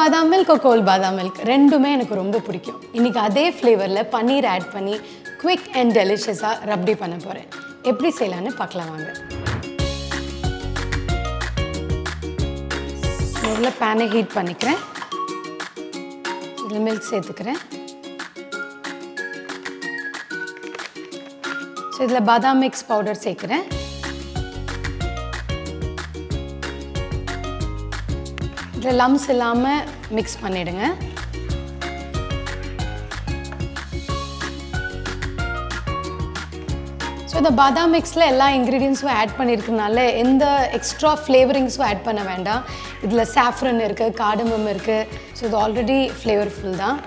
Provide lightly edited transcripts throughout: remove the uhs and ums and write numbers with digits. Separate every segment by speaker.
Speaker 1: பாதாம் மில்க் கோல் பாதாம் மில்க் ரெண்டுமே எனக்கு ரொம்ப பிடிக்கும். இன்றைக்கி அதே ஃப்ளேவரில் பன்னீர் ஆட் பண்ணி குவிக் அண்ட் டெலிஷியஸாக ரப்டி பண்ண போகிறேன். எப்படி செய்யலான்னு பார்க்கலாம் வாங்க. முதல்ல பேனை ஹீட் பண்ணிக்கிறேன். இதில் மில்க் சேர்த்துக்கிறேன். ஸோ இதில் பாதாம் மிக்ஸ் பவுடர் சேர்க்குறேன். இதில் லம்ஸ் இல்லாமல் மிக்ஸ் பண்ணிவிடுங்க. ஸோ இந்த பாதாம் மிக்ஸில் எல்லா இன்க்ரீடியன்ஸும் ஆட் பண்ணியிருக்கனால எந்த எக்ஸ்ட்ரா ஃப்ளேவரிங்ஸும் ஆட் பண்ண வேண்டாம். இதில் சாஃப்ரன் இருக்குது, காடமம் இருக்குது. ஸோ இது ஆல்ரெடி ஃப்ளேவர்ஃபுல் தான்.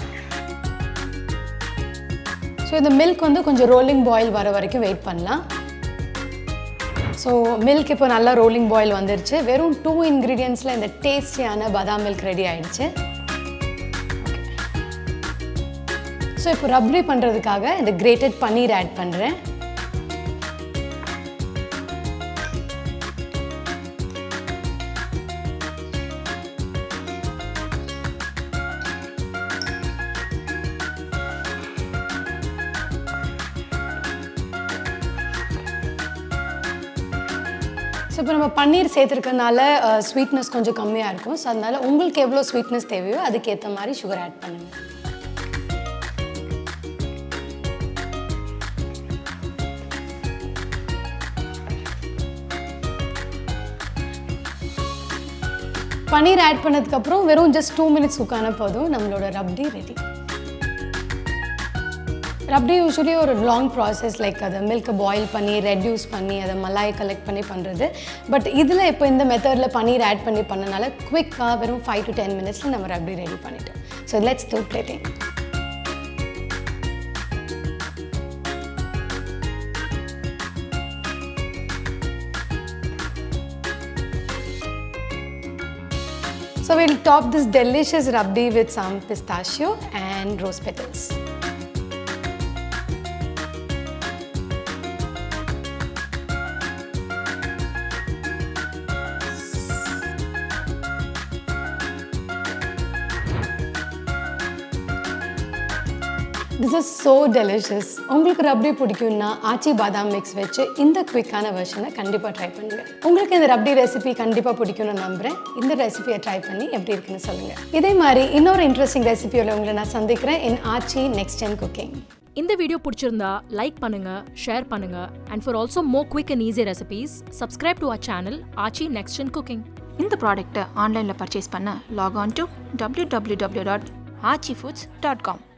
Speaker 1: ஸோ இந்த மில்க் வந்து கொஞ்சம் ரோலிங் பாயில் வர வரைக்கும் வெயிட் பண்ணலாம். ஸோ மில்க் இப்போ நல்லா ரோலிங் பாயில் வந்துருச்சு. வெறும் 2 இன்க்ரீடியன்ஸில் இந்த டேஸ்டியான பாதாம் மில்க் ரெடி ஆகிடுச்சு. ஸோ இப்போ ரப்டி பண்ணுறதுக்காக இந்த கிரேட்டட் பன்னீர் ஆட் பண்ணுறேன். ஸோ இப்போ நம்ம பன்னீர் சேர்த்துருக்கனால ஸ்வீட்னஸ் கொஞ்சம் கம்மியாக இருக்கும். ஸோ அதனால் உங்களுக்கு எவ்வளோ ஸ்வீட்னஸ் தேவையோ அதுக்கேற்ற மாதிரி சுகர் ஆட் பண்ணுங்கள். பன்னீர் ஆட் பண்ணதுக்கப்புறம் வெறும் ஜஸ்ட் 2 மினிட்ஸ் குக்கான போதும் நம்மளோட ரப்டி ரெடி. ரப்டி யூஸ்வலி ஒரு லாங் ப்ராசஸ், லைக் அதை மில்கை பாயில் பண்ணி ரெட்யூஸ் பண்ணி அதை மலாய் கலெக்ட் பண்ணி பண்ணுறது. பட் இதில் இப்போ இந்த மெத்தடில் பன்னீர் ஆட் பண்ணி பண்ணனால குவிக்காக வெறும் 5 to 10 மினிட்ஸில் நம்ம ரப்டி ரெடி பண்ணிட்டோம். So let's do plating. So we'll top this delicious rabdi with some pistachio and rose petals. This is so delicious. உங்களுக்கு ரப்டி பிடிக்கும்னா ஆச்சி பாதாம் மிக்ஸ் வச்சு இந்த குவிக்கான வெர்ஷனை கண்டிப்பாக ட்ரை பண்ணுங்கள். உங்களுக்கு இந்த ரப்டி ரெசிபி கண்டிப்பாக பிடிக்கும்னு நம்புகிறேன். இந்த ரெசிபியை ட்ரை பண்ணி எப்படி இருக்குன்னு சொல்லுங்கள். இதே மாதிரி இன்னொரு இன்ட்ரெஸ்டிங் ரெசிபியோட உங்களை நான் சந்திக்கிறேன் இன் ஆச்சி NxtGen குக்கிங்.
Speaker 2: இந்த வீடியோ பிடிச்சிருந்தா லைக் பண்ணுங்க, ஷேர் பண்ணுங்க, and for also more quick and easy recipes, subscribe to our channel Aachi NXtGen cooking.
Speaker 3: இந்த ப்ராடக்ட்டை ஆன்லைனில் பர்ச்சேஸ் பண்ண லாக் ஆன் டு www.aachifoods.com.